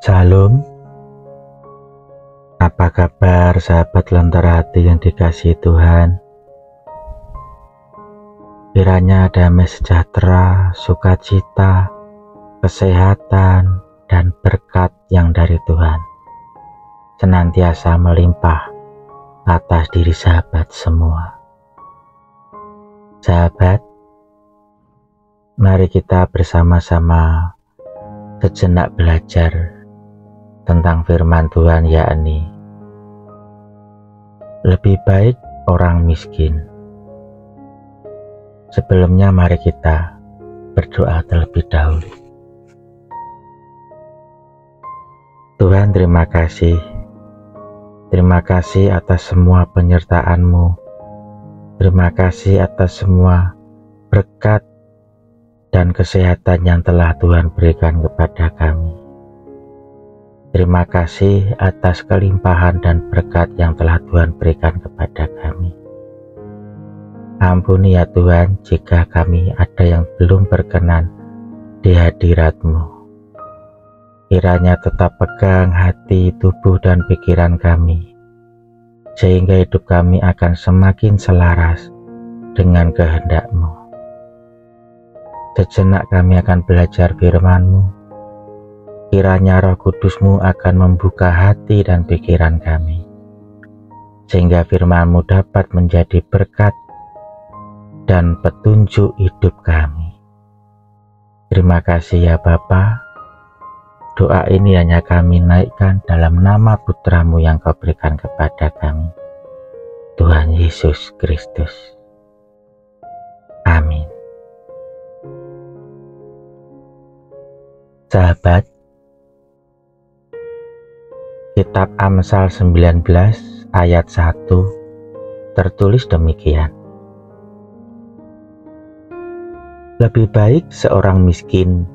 Shalom, apa kabar sahabat Lentera Hati yang dikasihi Tuhan? Kiranya damai sejahtera, sukacita, kesehatan, dan berkat yang dari Tuhan senantiasa melimpah atas diri sahabat semua. Sahabat, mari kita bersama-sama sejenak belajar tentang firman Tuhan, yakni lebih baik orang miskin. Sebelumnya mari kita berdoa terlebih dahulu. Tuhan, terima kasih. Terima kasih atas semua penyertaan-Mu. Terima kasih atas semua berkat dan kesehatan yang telah Tuhan berikan kepada kami. Terima kasih atas kelimpahan dan berkat yang telah Tuhan berikan kepada kami. Ampuni ya Tuhan jika kami ada yang belum berkenan di hadirat-Mu. Kiranya tetap pegang hati, tubuh, dan pikiran kami, sehingga hidup kami akan semakin selaras dengan kehendak-Mu. Sejenak kami akan belajar firman-Mu. Kiranya Roh Kudus-Mu akan membuka hati dan pikiran kami, sehingga firman-Mu dapat menjadi berkat dan petunjuk hidup kami. Terima kasih ya Bapa. Doa ini hanya kami naikkan dalam nama Putra-Mu yang Kau berikan kepada kami, Tuhan Yesus Kristus. Amin. Sahabat, Kitab Amsal 19 ayat 1 tertulis demikian. Lebih baik seorang miskin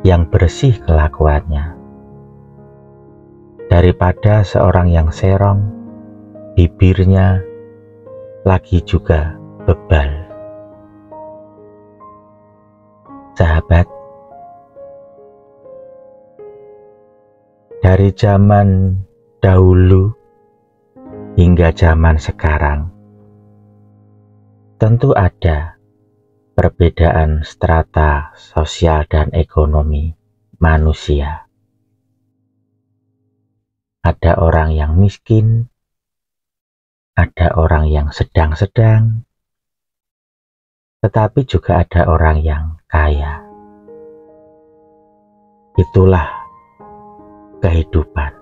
yang bersih kelakuannya daripada seorang yang serong, bibirnya lagi juga bebal. Sahabat, dari zaman dahulu hingga zaman sekarang, tentu ada perbedaan strata sosial dan ekonomi manusia. Ada orang yang miskin, ada orang yang sedang-sedang, tetapi juga ada orang yang kaya. Itulah kehidupan.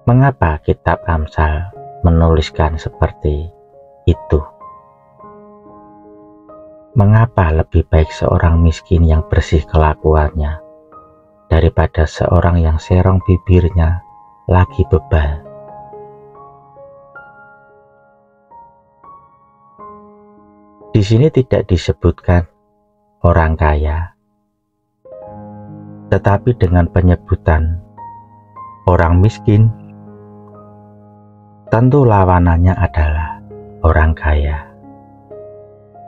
Mengapa kitab Amsal menuliskan seperti itu? Mengapa lebih baik seorang miskin yang bersih kelakuannya daripada seorang yang serong bibirnya lagi bebal? Di sini tidak disebutkan orang kaya, tetapi dengan penyebutan orang miskin, tentu lawanannya adalah orang kaya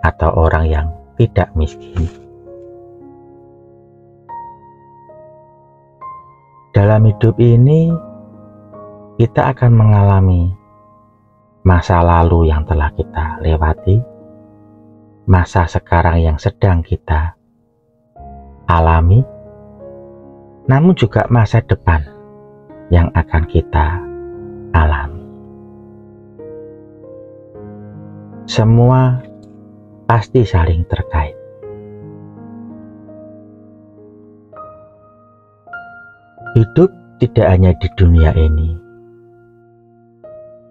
atau orang yang tidak miskin. Dalam hidup ini, kita akan mengalami masa lalu yang telah kita lewati, masa sekarang yang sedang kita alami, namun juga masa depan yang akan kita alami. Semua pasti saling terkait. Hidup tidak hanya di dunia ini,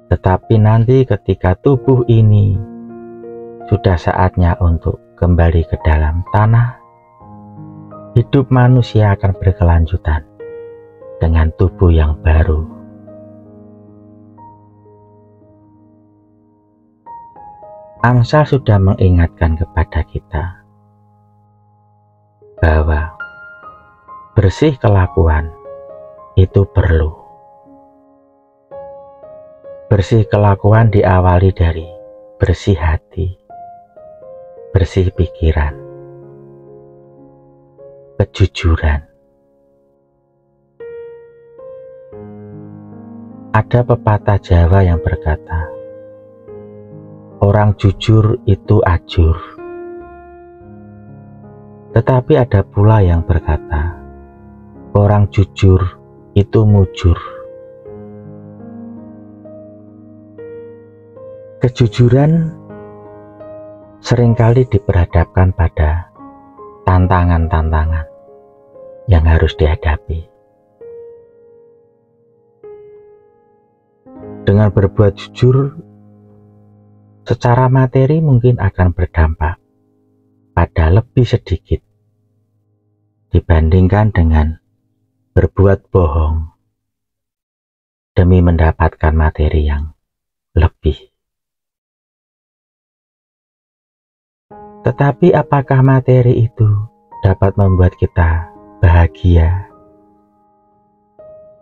tetapi nanti ketika tubuh ini sudah saatnya untuk kembali ke dalam tanah, hidup manusia akan berkelanjutan dengan tubuh yang baru. Amsal sudah mengingatkan kepada kita bahwa bersih kelakuan itu perlu. Bersih kelakuan diawali dari bersih hati, bersih pikiran. kejujuran. Ada pepatah Jawa yang berkata, orang jujur itu ajur. Tetapi ada pula yang berkata, orang jujur itu mujur. Kejujuran seringkali diperhadapkan pada tantangan-tantangan yang harus dihadapi. Dengan berbuat jujur secara materi mungkin akan berdampak pada lebih sedikit dibandingkan dengan berbuat bohong demi mendapatkan materi yang lebih. Tetapi apakah materi itu dapat membuat kita bahagia,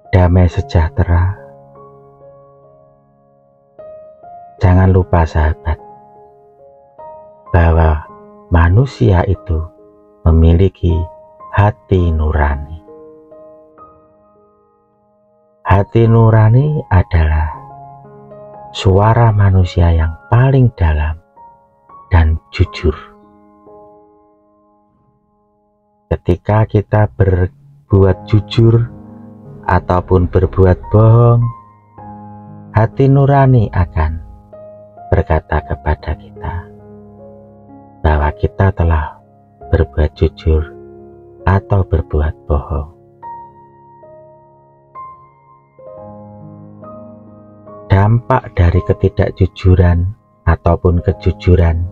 damai sejahtera? Jangan lupa sahabat, bahwa manusia itu memiliki hati nurani. Hati nurani adalah suara manusia yang paling dalam dan jujur. Ketika kita berbuat jujur ataupun berbuat bohong, hati nurani akan berkata kepada kita bahwa kita telah berbuat jujur atau berbuat bohong. Dampak dari ketidakjujuran ataupun kejujuran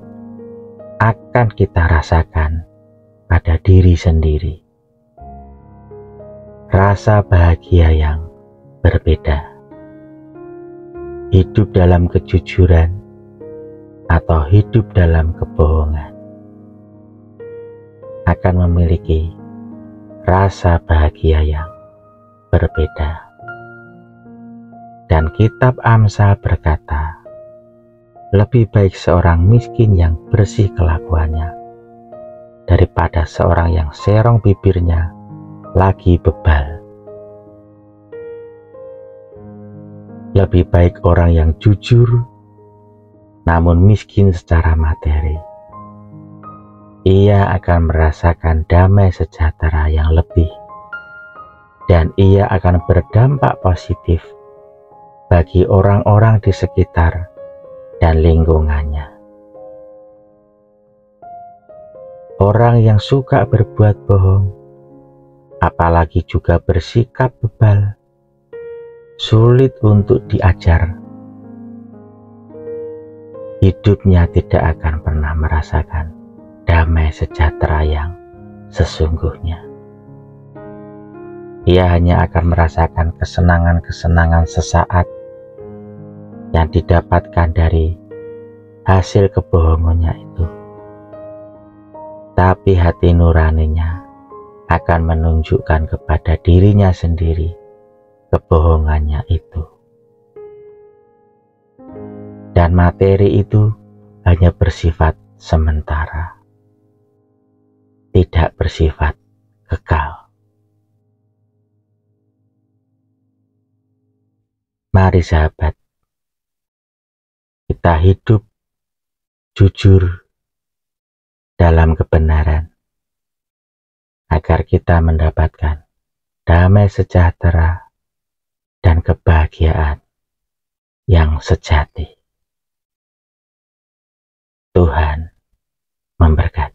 akan kita rasakan pada diri sendiri. Rasa bahagia yang berbeda. Hidup dalam kejujuran atau hidup dalam kebohongan akan memiliki rasa bahagia yang berbeda. Dan kitab Amsal berkata, lebih baik seorang miskin yang bersih kelakuannya daripada seorang yang serong bibirnya lagi bebal. Lebih baik orang yang jujur namun miskin secara materi. Ia akan merasakan damai sejahtera yang lebih, dan ia akan berdampak positif bagi orang-orang di sekitar dan lingkungannya. Orang yang suka berbuat bohong, apalagi juga bersikap bebal, sulit untuk diajar. Hidupnya tidak akan pernah merasakan damai sejahtera yang sesungguhnya. Ia hanya akan merasakan kesenangan-kesenangan sesaat yang didapatkan dari hasil kebohongannya itu. Tapi hati nuraninya akan menunjukkan kepada dirinya sendiri kebohongannya itu. Dan materi itu hanya bersifat sementara, tidak bersifat kekal. Mari sahabat, kita hidup jujur dalam kebenaran, agar kita mendapatkan damai sejahtera dan kebahagiaan yang sejati. Tuhan memberkati.